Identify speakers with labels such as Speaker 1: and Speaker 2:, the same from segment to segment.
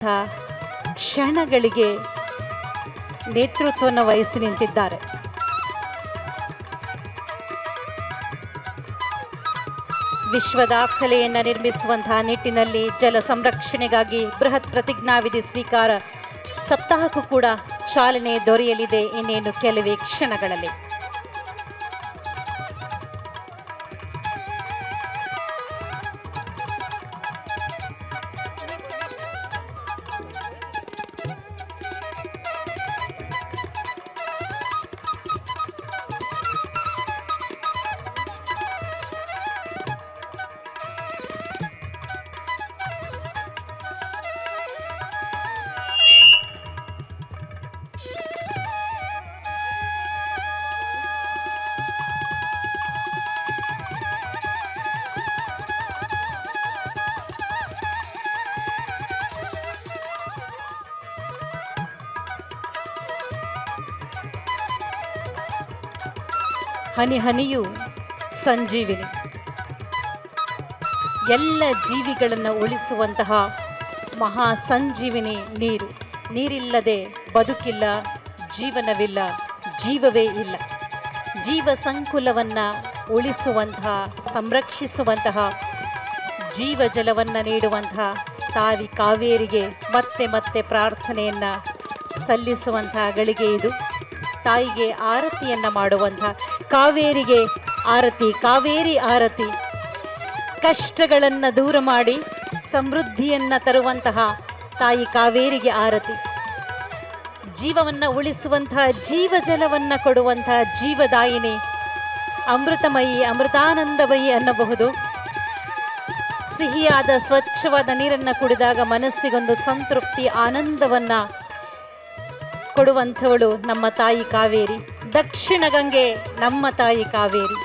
Speaker 1: ಕ್ಷಣಗಳಿಗೆ ನೇತೃತ್ವವನ್ನು ವಹಿಸಿ ನಿಂತಿದ್ದಾರೆ. ವಿಶ್ವ ದಾಖಲೆಯನ್ನು ನಿರ್ಮಿಸುವಂತಹ ನಿಟ್ಟಿನಲ್ಲಿ ಜಲ ಸಂರಕ್ಷಣೆಗಾಗಿ ಬೃಹತ್ ಪ್ರತಿಜ್ಞಾವಿಧಿ ಸ್ವೀಕಾರ ಸಪ್ತಾಹಕ್ಕೂ ಕೂಡ ಚಾಲನೆ ದೊರೆಯಲಿದೆ ಇನ್ನೇನು ಕೆಲವೇ ಕ್ಷಣಗಳಲ್ಲಿ. ಹನಿ ಹನಿಯು ಸಂಜೀವಿನಿ. ಎಲ್ಲ ಜೀವಿಗಳನ್ನು ಉಳಿಸುವಂತಹ ಮಹಾ ಸಂಜೀವಿನಿ ನೀರು. ನೀರಿಲ್ಲದೆ ಬದುಕಿಲ್ಲ, ಜೀವನವಿಲ್ಲ, ಜೀವವೇ ಇಲ್ಲ. ಜೀವ ಸಂಕುಲವನ್ನು ಉಳಿಸುವಂತಹ, ಸಂರಕ್ಷಿಸುವಂತಹ, ಜೀವ ಜಲವನ್ನು ನೀಡುವಂತಹ ತಾಯಿ ಕಾವೇರಿಗೆ ಮತ್ತೆ ಮತ್ತೆ ಪ್ರಾರ್ಥನೆಯನ್ನು ಸಲ್ಲಿಸುವಂತಹ ಗಳಿಗೆ ಇದು. ತಾಯಿಗೆ ಆರತಿಯನ್ನು ಮಾಡುವಂಥ, ಕಾವೇರಿಗೆ ಆರತಿ, ಕಾವೇರಿ ಆರತಿ. ಕಷ್ಟಗಳನ್ನು ದೂರ ಮಾಡಿ ಸಮೃದ್ಧಿಯನ್ನು ತರುವಂತಹ ತಾಯಿ ಕಾವೇರಿಗೆ ಆರತಿ. ಜೀವವನ್ನು ಉಳಿಸುವಂತಹ, ಜೀವ ಜಲವನ್ನು ಕೊಡುವಂತಹ ಜೀವದಾಯಿನಿ, ಅಮೃತಮಯಿ, ಅಮೃತಾನಂದಮಯಿ ಅನ್ನಬಹುದು. ಸಿಹಿಯಾದ ಸ್ವಚ್ಛವಾದ ನೀರನ್ನು ಕುಡಿದಾಗ ಮನಸ್ಸಿಗೊಂದು ಸಂತೃಪ್ತಿ, ಆನಂದವನ್ನು ಕೊಡುವಂಥವಳು ನಮ್ಮ ತಾಯಿ ಕಾವೇರಿ. ದಕ್ಷಿಣ ಗಂಗೆ ನಮ್ಮ ತಾಯಿ ಕಾವೇರಿ.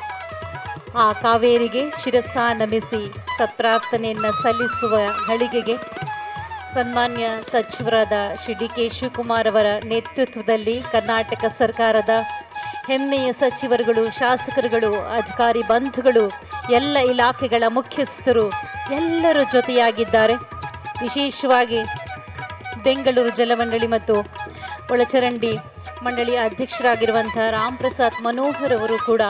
Speaker 1: ಆ ಕಾವೇರಿಗೆ ಶಿರಸ್ಸ ನಮಿಸಿ ಸತ್ಪ್ರಾರ್ಥನೆಯನ್ನು ಸಲ್ಲಿಸುವ ಘಳಿಗೆಗೆ ಸನ್ಮಾನ್ಯ ಸಚಿವರಾದ ಶ್ರೀ ಡಿ ಕೆ ಶಿವಕುಮಾರ್ ಅವರ ನೇತೃತ್ವದಲ್ಲಿ ಕರ್ನಾಟಕ ಸರ್ಕಾರದ ಹೆಮ್ಮೆಯ ಸಚಿವರುಗಳು, ಶಾಸಕರುಗಳು, ಅಧಿಕಾರಿ ಬಂಧುಗಳು, ಎಲ್ಲ ಇಲಾಖೆಗಳ ಮುಖ್ಯಸ್ಥರು ಎಲ್ಲರೂ ಜೊತೆಯಾಗಿದ್ದಾರೆ. ವಿಶೇಷವಾಗಿ ಬೆಂಗಳೂರು ಜಲಮಂಡಳಿ ಮತ್ತು ಒಳಚರಂಡಿ ಮಂಡಳಿಯ ಅಧ್ಯಕ್ಷರಾಗಿರುವಂಥ ರಾಮ್ ಪ್ರಸಾದ್ ಮನೋಹರ್ ಅವರು ಕೂಡ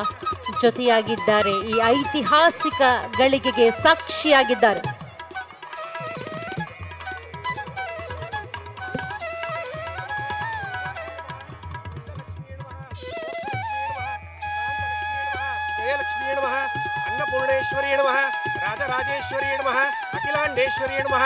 Speaker 1: ಜೊತೆಯಾಗಿದ್ದಾರೆ. ಈ ಐತಿಹಾಸಿಕ ಗಳಿಗೆಗೆ ಸಾಕ್ಷಿಯಾಗಿದ್ದಾರೆ.
Speaker 2: ಜಯಲಕ್ಷ್ಮೀ ನಮಃ, ಅನ್ನಪೂರ್ಣೇಶ್ವರಿ ನಮಃ, ರಾಜರಾಜೇಶ್ವರಿ ನಮಃ, ಅಖಿಲಾಂಡೇಶ್ವರಿ ನಮಃ,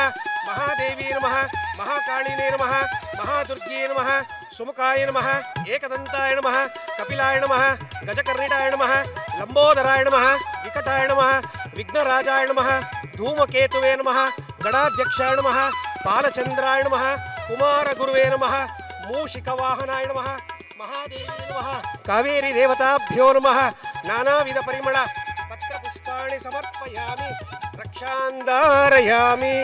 Speaker 2: ಮಹಾದೇವಿ ನಮಃ, ಮಹಾಕಾಳಿನೇ ನಮಃ, ಮಹಾದುರ್ಗೇ ನಮಃ, ಸುಮುಖಾಯ ನಮಃ, ಏಕದಂತಾಯ ನಮಃ, ಕಪಿಲಾಯ ನಮಃ, ಗಜಕರ್ಣಿಟಾಯ ನಮಃ, ಲಂಬೋದರಾಯ ನಮಃ, ವಿಕಟಾಯ ನಮಃ, ವಿಘ್ನರಾಜಾಯ ನಮಃ, ಧೂಮಕೇತುವೇ ನಮಃ, ಗಣಾಧ್ಯಕ್ಷಾಯ ನಮಃ, ಬಾಲಚಂದ್ರಾಯ ನಮಃ, ಕುಮಾರ ಗುರುವೇ ನಮಃ, ಮೂಷಿಕವಾಹನಾಯ ನಮಃ, ಮಹಾದೇವಿ ನಮಃ, ಕಾವೇರಿ ದೇವತಾಭ್ಯೋ ನಮಃ. ನಾನಾವಿಧ ಪರಿಮಳ ಪತ್ರಪುಷ್ಪಾಣಿ ಸಮರ್ಪಯಾಮಿ, ರಕ್ಷಾಂಧಾರಯಾಮಿ,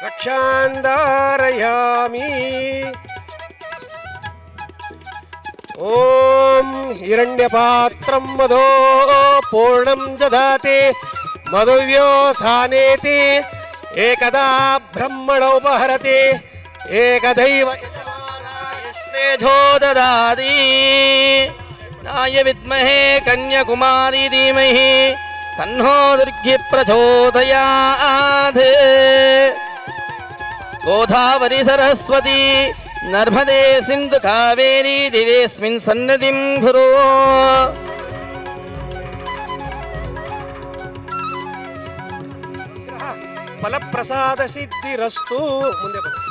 Speaker 2: ರಕ್ಷಾಂಧಾರಯಾಮಿ. ಓಂ ಹಿರಣ್ಯಪಾತ್ರಂ ಮಧೋ ಪೂರ್ಣಂ ಜದಾತಿ ಮಧುವ್ಯೋಸಾನೇತಿ ಏಕದಾ ಬ್ರಹ್ಮಣೋಪಹರತಿ ಏಕದೈವ
Speaker 3: ಯಜ್ಞೇಧೋ ದದಾತಿ ನಾಯ ವಿದ್ಮಹೇ ಕನ್ಯಾಕುಮಾರಿ ಧೀಮಹಿ ತನ್ನೋ ದುರ್ಗಿ ಪ್ರಚೋದಯಾತ್. ಗೋದಾವರಿ ಸರಸ್ವತಿ ನರ್ಮದೇ ಸಿಂಧು ಕಾವೇರಿ ದಿವೇಸ್ಮಿನ್ ಸನ್ನದಿಂ ಗುರು.
Speaker 2: ಫಲಪ್ರಸಾದ ಸಿದ್ಧಿರಸ್ತು. ಮುಂದೆ ಬನ್ನಿ.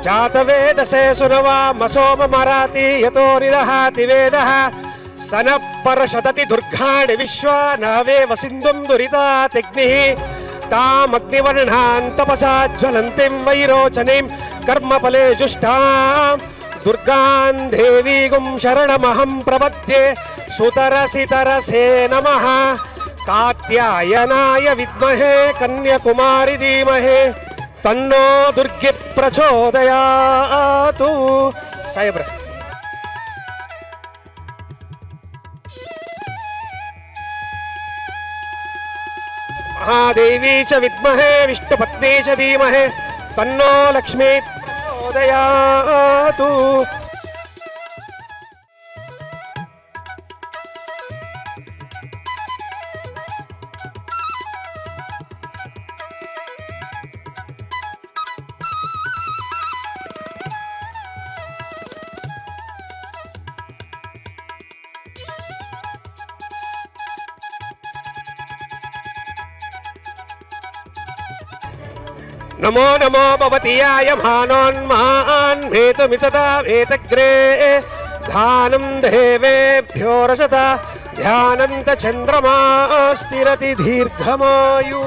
Speaker 2: ಜಾತವೇದಸೇ ಸುರವಾ ಮಸೋಮ ಮರಾತಿ ಯತೋ ನಿದಹಾತಿ ವೇದಃ ಸನಃ ಪರಶತತಿ ದುರ್ಗಾಣಿ ವಿಶ್ವ ನಾವೇವ ಸಿಂಧುಂ ದುರಿತಾತಿಗ್ನಿಃ ತಾಮಗ್ನಿವರ್ಣಾಂ ತಪಸಾ ಜ್ವಲಂತಿಂ ವೈರೋಚನೀಂ ಕರ್ಮಫಲೆ ಜುಷ್ಟಾಂ ದುರ್ಗಾಂ ದೇವೀಗುಂ ಶರಣಮಹಂ ಪ್ರಪದ್ಯೆ ಸುತರಸಿತರಸೇ ನಮಃ. ಕಾತ್ಯಾಯನಾಯ ವಿದ್ಮಹೇ ಕನ್ಯಾಕುಮಾರಿ ಧೀಮಹಿ ತನ್ನೋ ದುರ್ಗಿ ಪ್ರಚೋದಯಾತು. ಸಾಹೇಬ್ರೆ, महादेवी च विद्महे विष्णुपत्नी च धीमहि ತನ್ನೋ ಲಕ್ಷ್ಮೀ ಪ್ರಚೋದಯಾತು. ನಮೋ ನಮೋ ಭವತಿ ಯಾಯಮಾನೋನ್ಮಾನ್ ಮೇತುಮಿತತಾ ಮೇತಗ್ರೇ ಧಾನಂ ದೇವೇಭ್ಯೋ ರಜತ ಧ್ಯಾನಂತ ಚಂದ್ರಮಾ ಸ್ಥಿರತಿ ದೀರ್ಘಮಾಯು.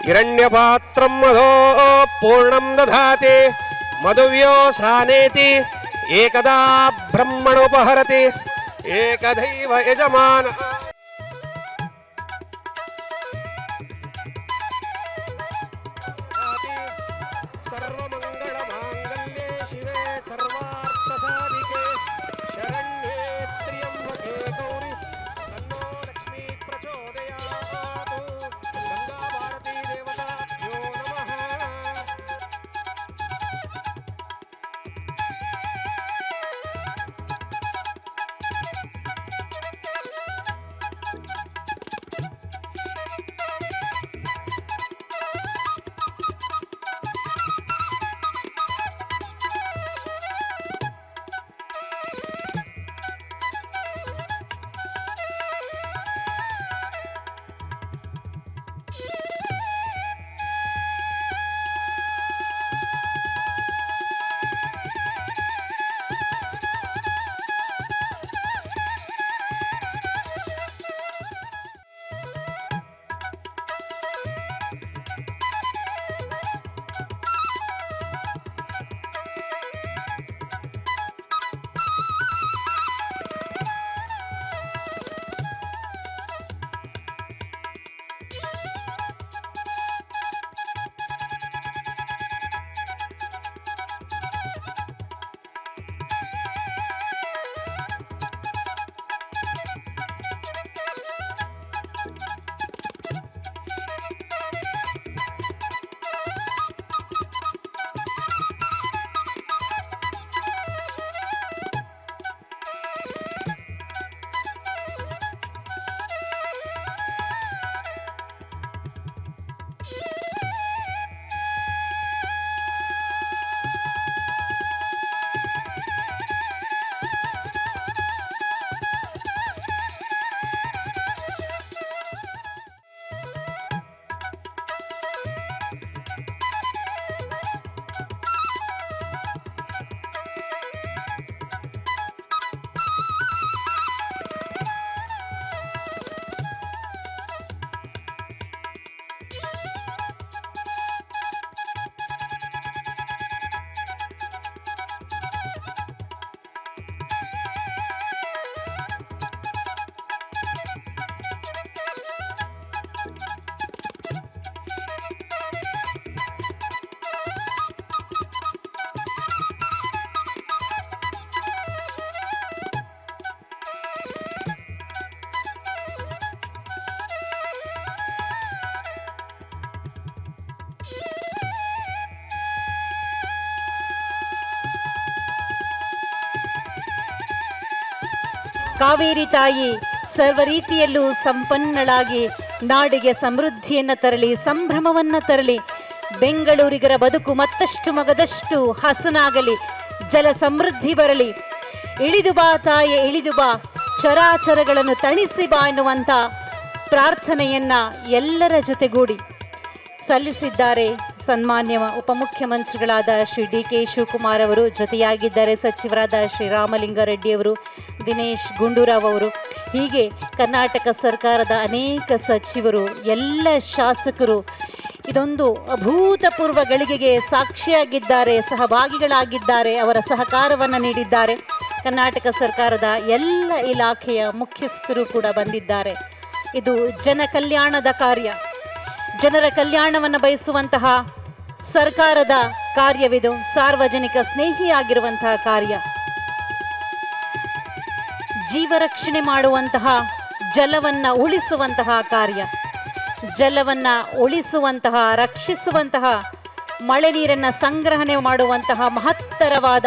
Speaker 2: ಹಿರಣ್ಯಪಾತ್ರಂ ಮಧೋ ಪೂರ್ಣಂ ದಧಾತಿ ಮಧುವ್ಯೋ ಸಾನೇತಿ ಏಕದಾ ಬ್ರಹ್ಮಣೋಪಹರತಿ ಏಕದೈವ ಯಜಮಾನ. ಸರ್ವಮಂಗಳ ಮಾಂಗಲ್ಯೆ ಶಿವೆ ಸರ್ವಾರ್ಥ ಸಾಧಿಕೆ ಶರಣ್ಯೇ ತ್ರ್ಯಂಬಕೆ ಗೌರಿ ತನ್ನೋ ಲಕ್ಷ್ಮೀ ಪ್ರಚೋದಯಾತು. ಗಂಗಾ ಭಾರತೀ ದೇವತಾಭ್ಯೋ ನಮಃ.
Speaker 1: ಕಾವೇರಿ ತಾಯಿ ಸರ್ವ ರೀತಿಯಲ್ಲೂ ಸಂಪನ್ನಳಾಗಿ ನಾಡಿಗೆ ಸಮೃದ್ಧಿಯನ್ನು ತರಲಿ, ಸಂಭ್ರಮವನ್ನು ತರಲಿ. ಬೆಂಗಳೂರಿಗರ ಬದುಕು ಮತ್ತಷ್ಟು ಮಗದಷ್ಟು ಹಸನಾಗಲಿ, ಜಲ ಸಮೃದ್ಧಿ ಬರಲಿ. ಇಳಿದು ಬಾ ತಾಯೆ ಇಳಿದು ಬಾ, ಚರಾಚರಗಳನ್ನು ತಣಿಸಿ ಬಾ ಎನ್ನುವಂಥ ಪ್ರಾರ್ಥನೆಯನ್ನ ಎಲ್ಲರ ಜೊತೆಗೂಡಿ ಸಲ್ಲಿಸಿದ್ದಾರೆ ಸನ್ಮಾನ್ಯ ಉಪಮುಖ್ಯಮಂತ್ರಿಗಳಾದ ಶ್ರೀ ಡಿ.ಕೆ. ಶಿವಕುಮಾರ್ ಅವರು. ಜೊತೆಯಾಗಿದ್ದಾರೆ ಸಚಿವರಾದ ಶ್ರೀರಾಮಲಿಂಗಾರೆಡ್ಡಿ ಅವರು, ದಿನೇಶ್ ಗುಂಡೂರಾವ್ ಅವರು. ಹೀಗೆ ಕರ್ನಾಟಕ ಸರ್ಕಾರದ ಅನೇಕ ಸಚಿವರು, ಎಲ್ಲ ಶಾಸಕರು ಇದೊಂದು ಅಭೂತಪೂರ್ವ ಗಳಿಗೆಗೆ ಸಾಕ್ಷಿಯಾಗಿದ್ದಾರೆ, ಸಹಭಾಗಿಗಳಾಗಿದ್ದಾರೆ, ಅವರ ಸಹಕಾರವನ್ನು ನೀಡಿದ್ದಾರೆ. ಕರ್ನಾಟಕ ಸರ್ಕಾರದ ಎಲ್ಲ ಇಲಾಖೆಯ ಮುಖ್ಯಸ್ಥರು ಕೂಡ ಬಂದಿದ್ದಾರೆ. ಇದು ಜನ ಕಲ್ಯಾಣದ ಕಾರ್ಯ, ಜನರ ಕಲ್ಯಾಣವನ್ನು ಬಯಸುವಂತಹ ಸರ್ಕಾರದ ಕಾರ್ಯವಿದು, ಸಾರ್ವಜನಿಕ ಸ್ನೇಹಿಯಾಗಿರುವಂತಹ ಕಾರ್ಯ. ಜೀವರಕ್ಷಣೆ ಮಾಡುವಂತಹ, ಜಲವನ್ನು ಉಳಿಸುವಂತಹ ಕಾರ್ಯ, ಜಲವನ್ನು ಉಳಿಸುವಂತಹ, ರಕ್ಷಿಸುವಂತಹ, ಮಳೆ ನೀರನ್ನು ಸಂಗ್ರಹಣೆ ಮಾಡುವಂತಹ ಮಹತ್ತರವಾದ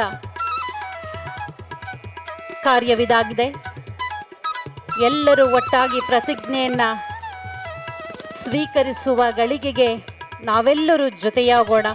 Speaker 1: ಕಾರ್ಯವಿದಾಗಿದೆ. ಎಲ್ಲರೂ ಒಟ್ಟಾಗಿ ಪ್ರತಿಜ್ಞೆಯನ್ನು ಸ್ವೀಕರಿಸುವ ಗಳಿಗೆಗೆ ನಾವೆಲ್ಲರೂ ಜೊತೆಯಾಗೋಣ.